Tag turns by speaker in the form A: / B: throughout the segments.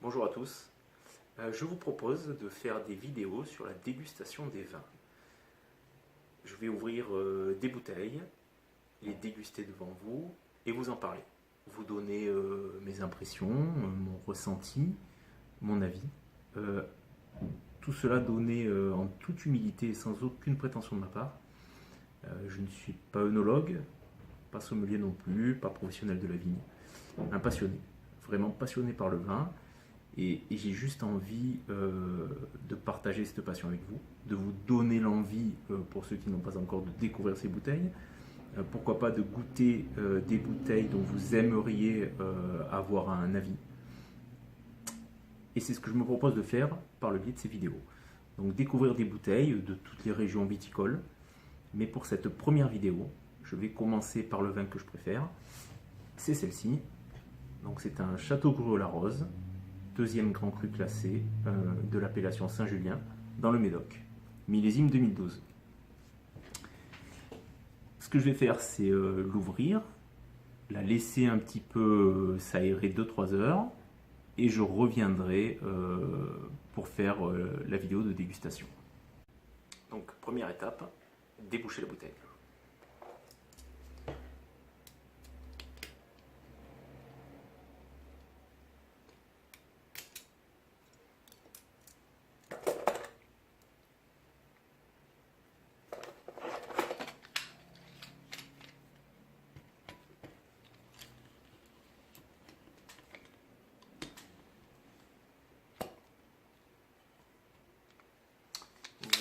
A: Bonjour à tous, je vous propose de faire des vidéos sur la dégustation des vins. Je vais ouvrir des bouteilles, les déguster devant vous et vous en parler. Vous donner mes impressions, mon ressenti, mon avis. Tout cela donné en toute humilité et sans aucune prétention de ma part. Je ne suis pas œnologue, pas sommelier non plus, pas professionnel de la vigne. Un passionné, vraiment passionné par le vin. Et j'ai juste envie de partager cette passion avec vous, de vous donner l'envie, pour ceux qui n'ont pas encore, de découvrir ces bouteilles. Pourquoi pas de goûter des bouteilles dont vous aimeriez avoir un avis. Et c'est ce que je me propose de faire par le biais de ces vidéos. Donc découvrir des bouteilles de toutes les régions viticoles. Mais pour cette première vidéo, je vais commencer par le vin que je préfère. C'est celle-ci. Donc c'est un Châteaugreux-la-Rose. Deuxième grand cru classé de l'appellation Saint-Julien dans le Médoc, millésime 2012. Ce que je vais faire, c'est l'ouvrir, la laisser un petit peu s'aérer 2-3 heures et je reviendrai pour faire la vidéo de dégustation. Donc première étape, déboucher la bouteille.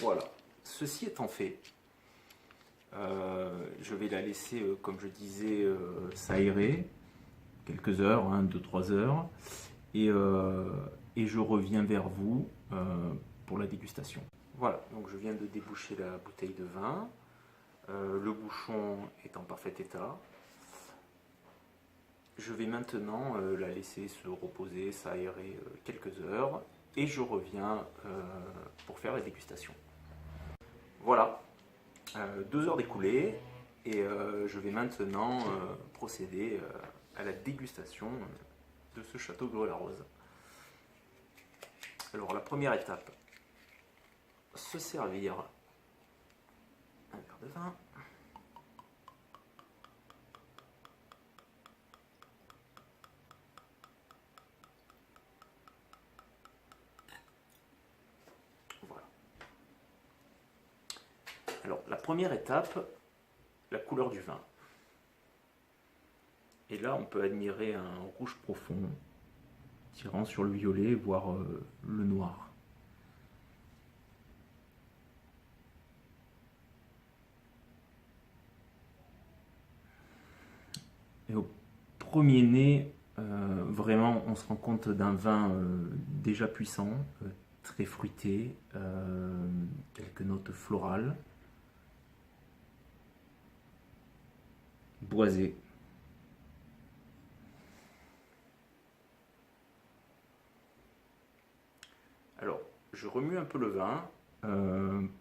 A: Voilà, ceci étant fait, je vais la laisser, comme je disais, s'aérer quelques heures, 2-3 heures, et je reviens vers vous pour la dégustation. Voilà, donc je viens de déboucher la bouteille de vin, le bouchon est en parfait état. Je vais maintenant la laisser se reposer, s'aérer quelques heures, et je reviens pour faire la dégustation. Voilà, 2 heures découlées et je vais maintenant procéder à la dégustation de ce Châteaugreux-la-Rose. Alors la première étape, se servir un verre de vin. Voilà. Alors, la première étape, la couleur du vin. Et là, on peut admirer un rouge profond, tirant sur le violet, voire le noir. Et au premier nez, vraiment, on se rend compte d'un vin déjà puissant, très fruité, quelques notes florales. Boisé. Alors, je remue un peu le vin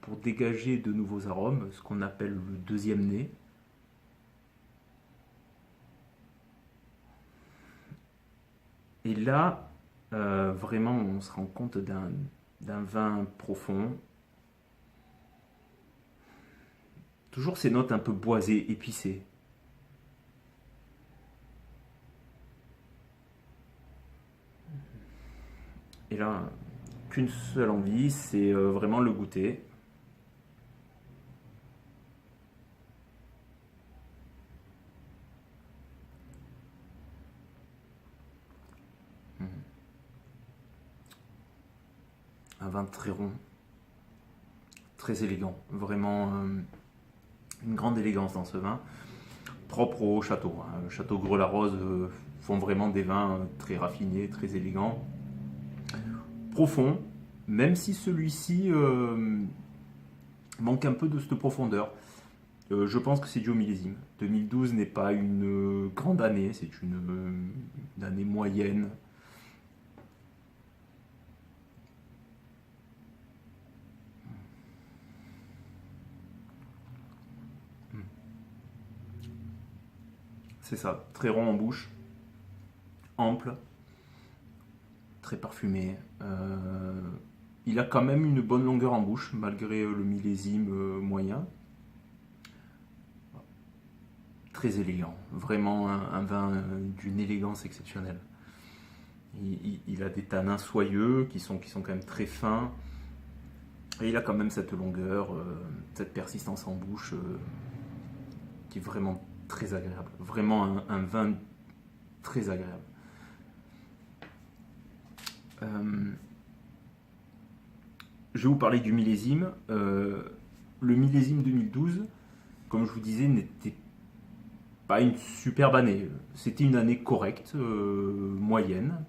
A: pour dégager de nouveaux arômes, ce qu'on appelle le deuxième nez. Et là, vraiment, on se rend compte d'un vin profond. Toujours ces notes un peu boisées, épicées. Et là, qu'une seule envie, c'est vraiment le goûter. Un vin très rond, très élégant, vraiment une grande élégance dans ce vin, propre au château. Châteaugreux-la-Rose font vraiment des vins très raffinés, très élégants. Profond, même si celui-ci manque un peu de cette profondeur. Je pense que c'est dû au millésime. 2012 n'est pas une grande année, c'est une année moyenne. C'est ça, très rond en bouche, ample, très parfumé. Il a quand même une bonne longueur en bouche, malgré le millésime moyen. Très élégant, vraiment un vin d'une élégance exceptionnelle. Il a des tanins soyeux qui sont quand même très fins. Et il a quand même cette longueur, cette persistance en bouche qui est vraiment très agréable. Vraiment un vin très agréable. Je vais vous parler du millésime. Le millésime 2012, comme je vous disais, n'était pas une superbe année. C'était une année correcte, moyenne.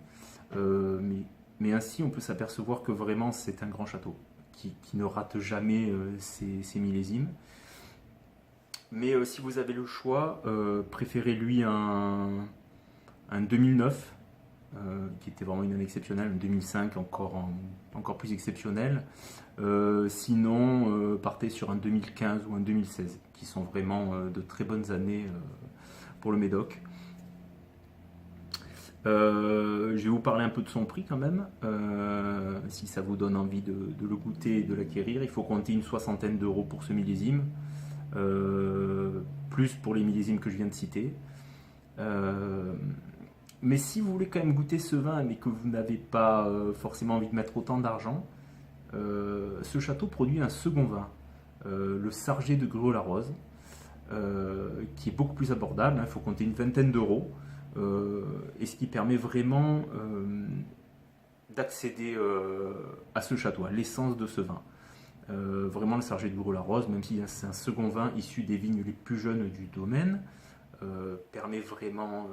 A: Mais ainsi, on peut s'apercevoir que vraiment, c'est un grand château qui ne rate jamais ses millésimes. Mais si vous avez le choix, préférez-lui un 2009, qui était vraiment une année exceptionnelle, un 2005 encore plus exceptionnel. Sinon, partez sur un 2015 ou un 2016, qui sont vraiment de très bonnes années pour le Médoc. Je vais vous parler un peu de son prix quand même, si ça vous donne envie de le goûter et de l'acquérir. Il faut compter une soixantaine d'euros pour ce millésime, plus pour les millésimes que je viens de citer. Mais si vous voulez quand même goûter ce vin, mais que vous n'avez pas forcément envie de mettre autant d'argent, ce château produit un second vin, le Sargé de Gruaud-Larose, qui est beaucoup plus abordable. Il faut compter une vingtaine d'euros. Et ce qui permet vraiment d'accéder à ce château, à l'essence de ce vin. Vraiment le Sargé de Gruaud-Larose, même si c'est un second vin issu des vignes les plus jeunes du domaine, permet vraiment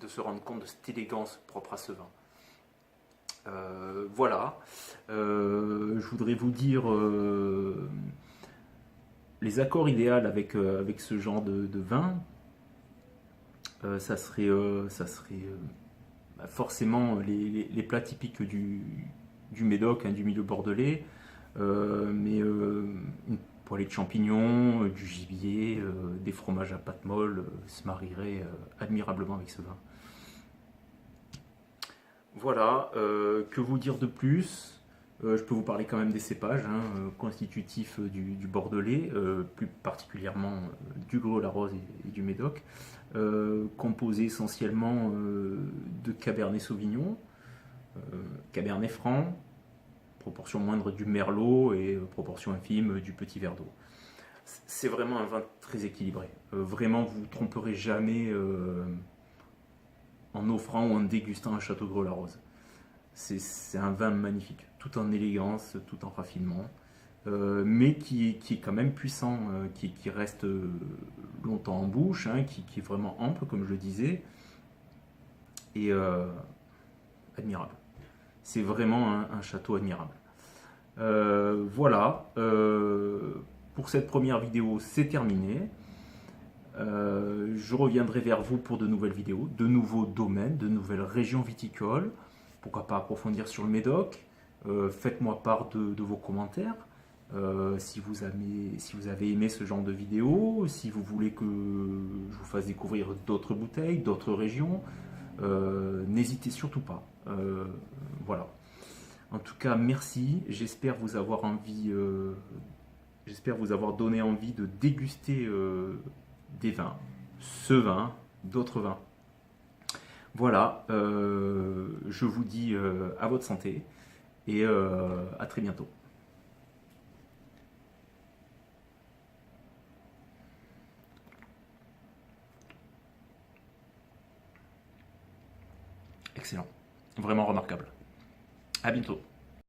A: de se rendre compte de cette élégance propre à ce vin. Voilà, je voudrais vous dire les accords idéaux avec ce genre de vin. Ça serait forcément les plats typiques du Médoc, du milieu bordelais, mais une poêlée de champignons, du gibier, des fromages à pâte molle se marieraient admirablement avec ce vin. Voilà, que vous dire de plus? Je peux vous parler quand même des cépages constitutifs du bordelais, plus particulièrement du Gruaud-Larose et du Médoc, composés essentiellement de Cabernet Sauvignon, Cabernet Franc, proportion moindre du Merlot et proportion infime du Petit Verdot. C'est vraiment un vin très équilibré. Vraiment, vous ne vous tromperez jamais en offrant ou en dégustant un Château Gruaud-Larose. C'est un vin magnifique, tout en élégance, tout en raffinement, mais qui est quand même puissant, qui reste longtemps en bouche, qui est vraiment ample, comme je le disais, et admirable. C'est vraiment un château admirable. Voilà, pour cette première vidéo, c'est terminé. Je reviendrai vers vous pour de nouvelles vidéos, de nouveaux domaines, de nouvelles régions viticoles. Pourquoi pas approfondir sur le Médoc. Faites-moi part de vos commentaires. Si vous avez aimé ce genre de vidéo, si vous voulez que je vous fasse découvrir d'autres bouteilles, d'autres régions, n'hésitez surtout pas. Voilà. En tout cas, merci. J'espère vous avoir donné envie de déguster des vins, ce vin, d'autres vins. Voilà, je vous dis à votre santé et à très bientôt. Excellent, vraiment remarquable. À bientôt.